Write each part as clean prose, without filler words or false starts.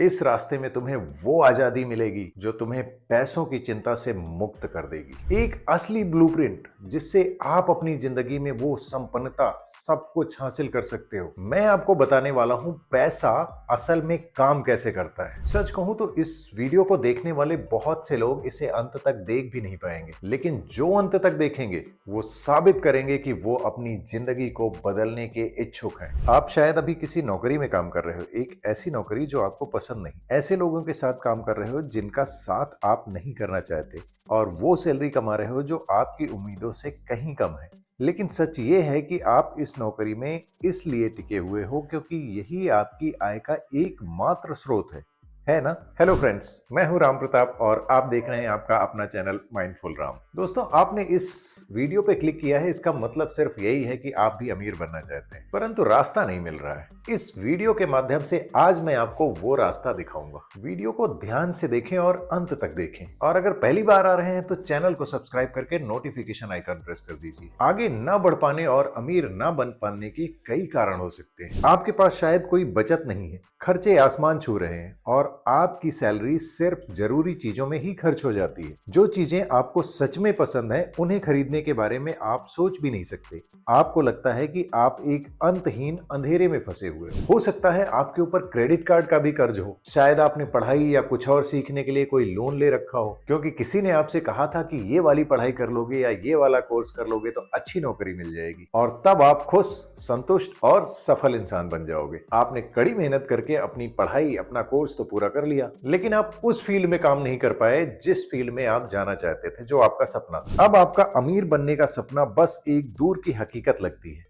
इस रास्ते में तुम्हें वो आजादी मिलेगी जो तुम्हें पैसों की चिंता से मुक्त कर देगी। एक असली ब्लूप्रिंट जिससे आप अपनी जिंदगी में वो संपन्नता सब कुछ हासिल कर सकते हो। मैं आपको बताने वाला हूं पैसा असल में काम कैसे करता है। सच कहूं तो इस वीडियो को देखने वाले बहुत से लोग इसे अंत तक देख भी नहीं पाएंगे, लेकिन जो अंत तक देखेंगे वो साबित करेंगे कि वो अपनी जिंदगी को बदलने के इच्छुक हैं। आप शायद अभी किसी नौकरी में काम कर रहे हो, एक ऐसी नौकरी जो आपको पसंद नहीं, ऐसे लोगों के साथ काम कर रहे हो जिनका साथ आप नहीं करना चाहते, और वो सैलरी कमा रहे हो जो आपकी उम्मीदों से कहीं कम है। लेकिन सच ये है कि आप इस नौकरी में इसलिए टिके हुए हो क्योंकि यही आपकी आय का एकमात्र स्रोत है ना? हेलो फ्रेंड्स, मैं हूं राम प्रताप और आप देख रहे हैं आपका अपना चैनल माइंडफुल राम। दोस्तों, आपने इस वीडियो पे क्लिक किया है, इसका मतलब सिर्फ यही है कि आप भी अमीर बनना चाहते हैं, परंतु रास्ता नहीं मिल रहा है। इस वीडियो के माध्यम से आज मैं आपको वो रास्ता दिखाऊंगा। वीडियो को ध्यान से देखें और अंत तक देखें, और अगर पहली बार आ रहे हैं तो चैनल को सब्सक्राइब करके नोटिफिकेशन आइकन प्रेस कर दीजिए। आगे न बढ़ पाने और अमीर न बन पाने के कई कारण हो सकते हैं। आपके पास शायद कोई बचत नहीं है, खर्चे आसमान छू रहे हैं और आपकी सैलरी सिर्फ जरूरी चीजों में ही खर्च हो जाती है। जो चीजें आपको सच में पसंद है उन्हें खरीदने के बारे में आप सोच भी नहीं सकते। आपको लगता है कि आप एक अंतहीन अंधेरे में फंसे हुए हो सकता है आपके ऊपर क्रेडिट कार्ड का भी कर्ज हो, शायद आपने पढ़ाई या कुछ और सीखने के लिए कोई लोन ले रखा हो क्योंकि किसी ने आपसे कहा था कि ये वाली पढ़ाई कर लोगे या ये वाला कोर्स कर लोगे तो अच्छी नौकरी मिल जाएगी, और तब आप खुश, संतुष्ट और सफल इंसान बन जाओगे। आपने कड़ी मेहनत करके अपनी पढ़ाई, अपना कोर्स तो पूरा कर लिया, लेकिन आप उस फील्ड में काम नहीं कर पाए जिस फील्ड में आप जाना चाहते थे, जो आपका सपना था। अब आपका अमीर बनने का सपना बस एक दूर की हकीकत लगती है।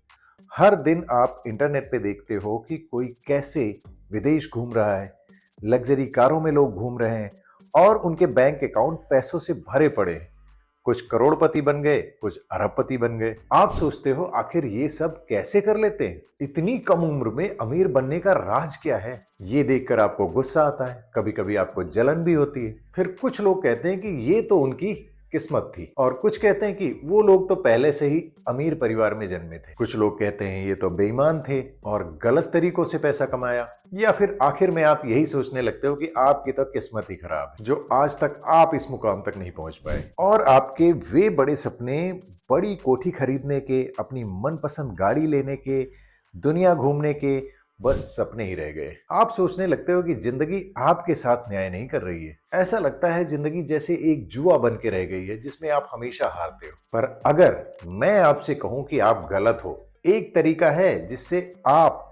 हर दिन आप इंटरनेट पे देखते हो कि कोई कैसे विदेश घूम रहा है, लग्जरी कारों में लोग घूम रहे हैं और उनके बैंक अकाउंट पैसों से भरे पड़े हैं। कुछ करोड़पति बन गए, कुछ अरबपति बन गए। आप सोचते हो आखिर ये सब कैसे कर लेते हैं? इतनी कम उम्र में अमीर बनने का राज क्या है? ये देखकर आपको गुस्सा आता है, कभी कभी आपको जलन भी होती है। फिर कुछ लोग कहते हैं कि ये तो उनकी किस्मत थी, और कुछ कहते हैं कि वो लोग तो पहले से ही अमीर परिवार में जन्मे थे। कुछ लोग कहते हैं ये तो बेईमान थे और गलत तरीकों से पैसा कमाया, या फिर आखिर में आप यही सोचने लगते हो कि आपकी तो किस्मत ही खराब है जो आज तक आप इस मुकाम तक नहीं पहुंच पाए, और आपके वे बड़े सपने, बड़ी कोठी खरीदने के, अपनी मनपसंद गाड़ी लेने के, दुनिया घूमने के, बस सपने ही रह गए। आप सोचने लगते हो कि जिंदगी आपके साथ न्याय नहीं कर रही है। ऐसा लगता है जिंदगी जैसे एक जुआ बन के रह गई है जिसमें आप हमेशा हारते हो। पर अगर मैं आपसे कहूं कि आप गलत हो, एक तरीका है जिससे आप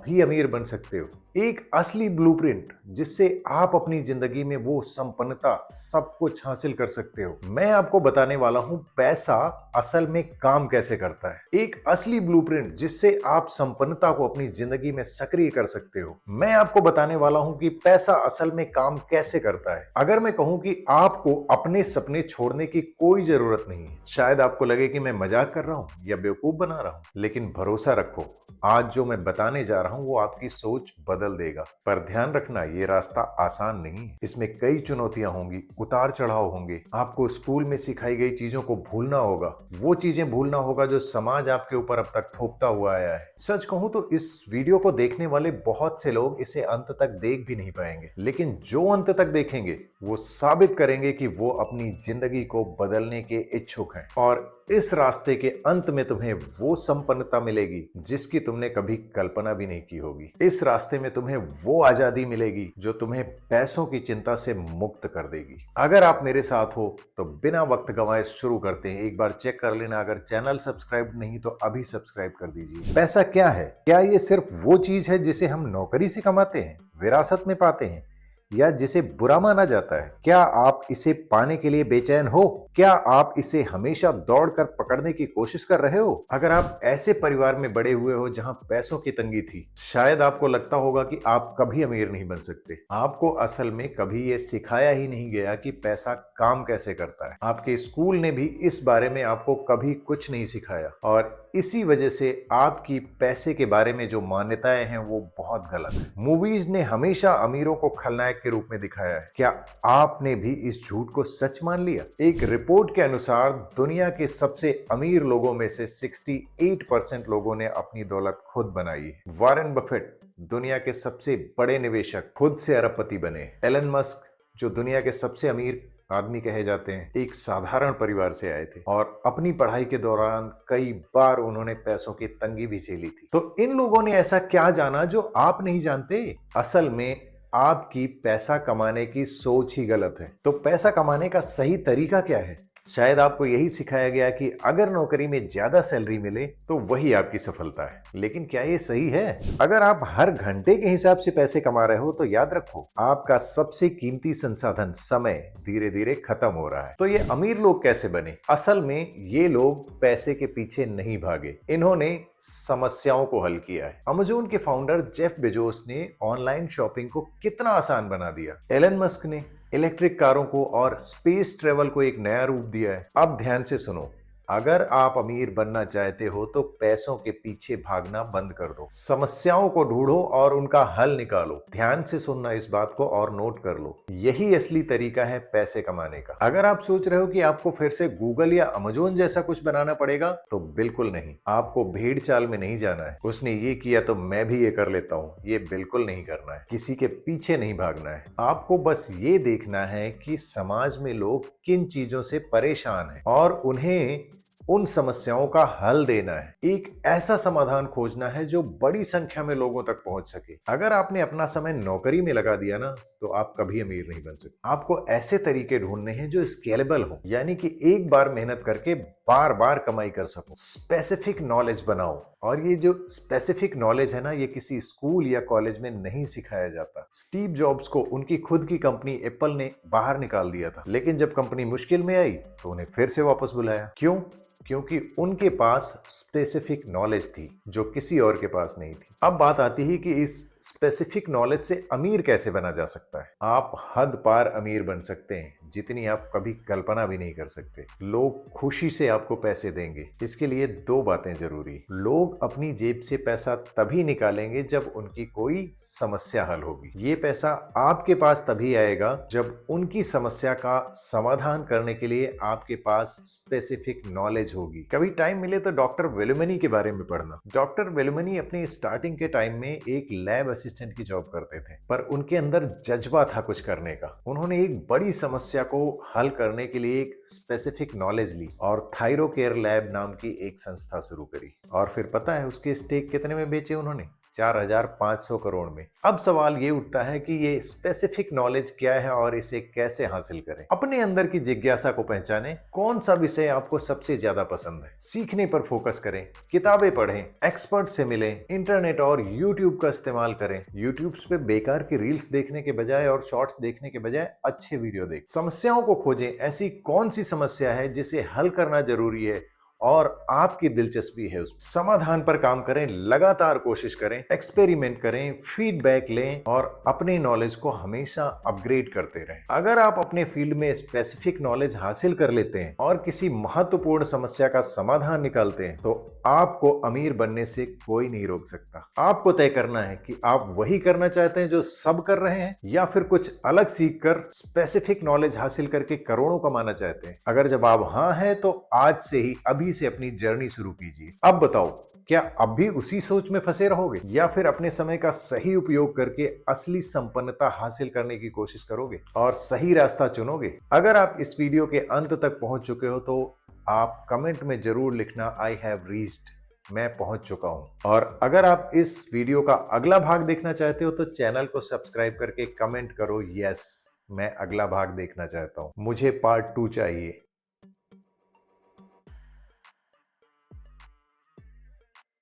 भी अमीर बन सकते हो। एक असली ब्लूप्रिंट जिससे आप अपनी जिंदगी में वो संपन्नता सब कुछ हासिल कर सकते हो। मैं आपको बताने वाला हूं पैसा असल में काम कैसे करता है। एक असली ब्लूप्रिंट जिससे आप संपन्नता को अपनी जिंदगी में सक्रिय कर सकते हो। मैं आपको बताने वाला हूं कि पैसा असल में काम कैसे करता है। अगर मैं कहूं कि आपको अपने सपने छोड़ने की कोई जरूरत नहीं है, शायद आपको लगे कि मैं मजाक कर रहा हूं या बेवकूफ बना रहा हूं, लेकिन भरोसा रखो, आज जो मैं बताने जा रहा हूं वो आपकी सोच बदल देगा। पर ध्यान रखना, ये रास्ता आसान नहीं है। इसमें कई चुनौतियां होंगी, उतार चढ़ाव होंगे। आपको स्कूल में सिखाई गई चीजों को भूलना होगा, वो चीजें भूलना होगा जो समाज आपके ऊपर अब तक थोपता हुआ आया है। सच कहूं तो इस वीडियो को देखने वाले बहुत से लोग इसे अंत तक देख भी नहीं पाएंगे, लेकिन जो अंत तक देखेंगे वो साबित करेंगे कि वो अपनी जिंदगी को बदलने के इच्छुक हैं, और इस रास्ते के अंत में तुम्हें वो संपन्नता मिलेगी जिसकी तुमने कभी कल्पना भी नहीं की होगी। इस रास्ते में तुम्हें वो आजादी मिलेगी जो तुम्हें पैसों की चिंता से मुक्त कर देगी। अगर आप मेरे साथ हो तो बिना वक्त गंवाए शुरू करते हैं। एक बार चेक कर लेना, अगर चैनल सब्सक्राइब नहीं तो अभी सब्सक्राइब कर दीजिए। पैसा क्या है? क्या ये सिर्फ वो चीज है जिसे हम नौकरी से कमाते हैं, विरासत में पाते हैं, या जिसे बुरा माना जाता है? क्या आप इसे पाने के लिए बेचैन हो? क्या आप इसे हमेशा दौड़कर पकड़ने की कोशिश कर रहे हो? अगर आप ऐसे परिवार में बड़े हुए हो जहां पैसों की तंगी थी, शायद आपको लगता होगा कि आप कभी अमीर नहीं बन सकते। आपको असल में कभी ये सिखाया ही नहीं गया कि पैसा काम कैसे करता है। आपके स्कूल ने भी इस बारे में आपको कभी कुछ नहीं सिखाया, और इसी वजह से आपकी पैसे के बारे में जो मान्यताएं हैं वो बहुत गलत है। मूवीज ने हमेशा अमीरों को खलनायक के रूप में दिखाया है। क्या आपने भी इस झूठ को सच मान लिया? एक रिपोर्ट के अनुसार दुनिया के सबसे अमीर लोगों में से 68% लोगों ने अपनी दौलत खुद बनाई है। वॉरेन बफेट, दुनिया के सबसे बड़े निवेशक खुद से अरबपति बने। एलन मस्क, जो दुनिया के सबसे अमीर आदमी कहे जाते हैं, एक साधारण परिवार से आए थे और अपनी पढ़ाई के दौरान कई बार उन्होंने पैसों की तंगी भी झेली थी। तो इन लोगों ने ऐसा क्या जाना जो आप नहीं जानते? असल में आपकी पैसा कमाने की सोच ही गलत है। तो पैसा कमाने का सही तरीका क्या है? शायद आपको यही सिखाया गया कि अगर नौकरी में ज्यादा सैलरी मिले तो वही आपकी सफलता है। लेकिन क्या ये सही है? अगर आप हर घंटे के हिसाब से पैसे कमा रहे हो तो याद रखो, आपका सबसे कीमती संसाधन समय धीरे धीरे खत्म हो रहा है। तो ये अमीर लोग कैसे बने? असल में ये लोग पैसे के पीछे नहीं भागे, इन्होंने समस्याओं को हल किया है। अमेज़न के फाउंडर जेफ बेजोस ने ऑनलाइन शॉपिंग को कितना आसान बना दिया। एलन मस्क ने इलेक्ट्रिक कारों को और स्पेस ट्रेवल को एक नया रूप दिया है। अब ध्यान से सुनो, अगर आप अमीर बनना चाहते हो तो पैसों के पीछे भागना बंद कर दो, समस्याओं को ढूंढो और उनका हल निकालो। ध्यान से सुनना इस बात को और नोट कर लो, यही असली तरीका है पैसे कमाने का। अगर आप सोच रहे हो कि आपको फिर से गूगल या अमेज़न जैसा कुछ बनाना पड़ेगा, तो बिल्कुल नहीं। आपको भेड़ चाल में नहीं जाना है, उसने ये किया तो मैं भी ये कर लेता हूँ, ये बिल्कुल नहीं करना है। किसी के पीछे नहीं भागना है। आपको बस ये देखना है कि समाज में लोग किन चीजों से परेशान हैं और उन्हें उन समस्याओं का हल देना है। एक ऐसा समाधान खोजना है जो बड़ी संख्या में लोगों तक पहुंच सके। अगर आपने अपना समय नौकरी में लगा दिया ना, तो आप कभी अमीर नहीं बन सकते। आपको ऐसे तरीके ढूंढने हैं जो स्केलेबल हो, यानी कि एक बार मेहनत करके बार बार कमाई कर सको। स्पेसिफिक नॉलेज बनाओ, और ये जो स्पेसिफिक नॉलेज है ना, ये किसी स्कूल या कॉलेज में नहीं सिखाया जाता। स्टीव जॉब्स को उनकी खुद की कंपनी एप्पल ने बाहर निकाल दिया था, लेकिन जब कंपनी मुश्किल में आई तो उन्हें फिर से वापस बुलाया। क्यों? क्योंकि उनके पास स्पेसिफिक नॉलेज थी जो किसी और के पास नहीं थी। अब बात आती है कि इस स्पेसिफिक नॉलेज से अमीर कैसे बना जा सकता है। आप हद पार अमीर बन सकते हैं, जितनी आप कभी कल्पना भी नहीं कर सकते। लोग खुशी से आपको पैसे देंगे। इसके लिए दो बातें जरूरी। लोग अपनी जेब से पैसा तभी निकालेंगे जब उनकी कोई समस्या हल होगी। ये पैसा आपके पास तभी आएगा जब उनकी समस्या का समाधान करने के लिए आपके पास स्पेसिफिक नॉलेज होगी। कभी टाइम मिले तो डॉक्टर वेलुमनी के बारे में पढ़ना। डॉक्टर वेलुमनी अपनी स्टार्टिंग के टाइम में एक लैब असिस्टेंट की जॉब करते थे, पर उनके अंदर जज्बा था कुछ करने का। उन्होंने एक बड़ी समस्या को हल करने के लिए एक स्पेसिफिक नॉलेज ली और थायरोकेयर लैब नाम की एक संस्था शुरू करी। और फिर पता है उसके स्टेक कितने में बेचे उन्होंने? 4,500 करोड़ में। अब सवाल ये उठता है कि ये स्पेसिफिक नॉलेज क्या है और इसे कैसे हासिल करें। अपने अंदर की जिज्ञासा को पहचानें। कौन सा विषय आपको सबसे ज्यादा पसंद है? सीखने पर फोकस करें, किताबें पढ़ें, एक्सपर्ट से मिलें, इंटरनेट और यूट्यूब का इस्तेमाल करें। यूट्यूब पे बेकार की रील्स देखने के बजाय और शॉर्ट्स देखने के बजाय अच्छे वीडियो देखें। समस्याओं को खोजें। ऐसी कौन सी समस्या है जिसे हल करना जरूरी है और आपकी दिलचस्पी है, उस समाधान पर काम करें, लगातार कोशिश करें, एक्सपेरिमेंट करें, फीडबैक लें और अपने नॉलेज को हमेशा अपग्रेड करते रहें। अगर आप अपने फील्ड में स्पेसिफिक नॉलेज हासिल कर लेते हैं और किसी महत्वपूर्ण समस्या का समाधान निकालते हैं, तो आपको अमीर बनने से कोई नहीं रोक सकता। आपको तय करना है कि आप वही करना चाहते हैं जो सब कर रहे हैं, या फिर कुछ अलग सीखकर स्पेसिफिक नॉलेज हासिल करके करोड़ों कमाना चाहते हैं। अगर जवाब हाँ है तो आज से ही अभी से अपनी जर्नी शुरू कीजिए। अब बताओ, क्या अब भी उसी सोच में फंसे रहोगे या फिर अपने समय का सही उपयोग करके असली संपन्नता हासिल करने की कोशिश करोगे और सही रास्ता चुनोगे? अगर आप इस वीडियो के अंत तक पहुंच चुके हो तो आप कमेंट में जरूर लिखना, आई हैव रीच्ड, मैं पहुंच चुका हूं। और अगर आप इस वीडियो का अगला भाग देखना चाहते हो तो चैनल को सब्सक्राइब करके कमेंट करो, यस मैं अगला भाग देखना चाहता हूं, मुझे पार्ट 2 चाहिए।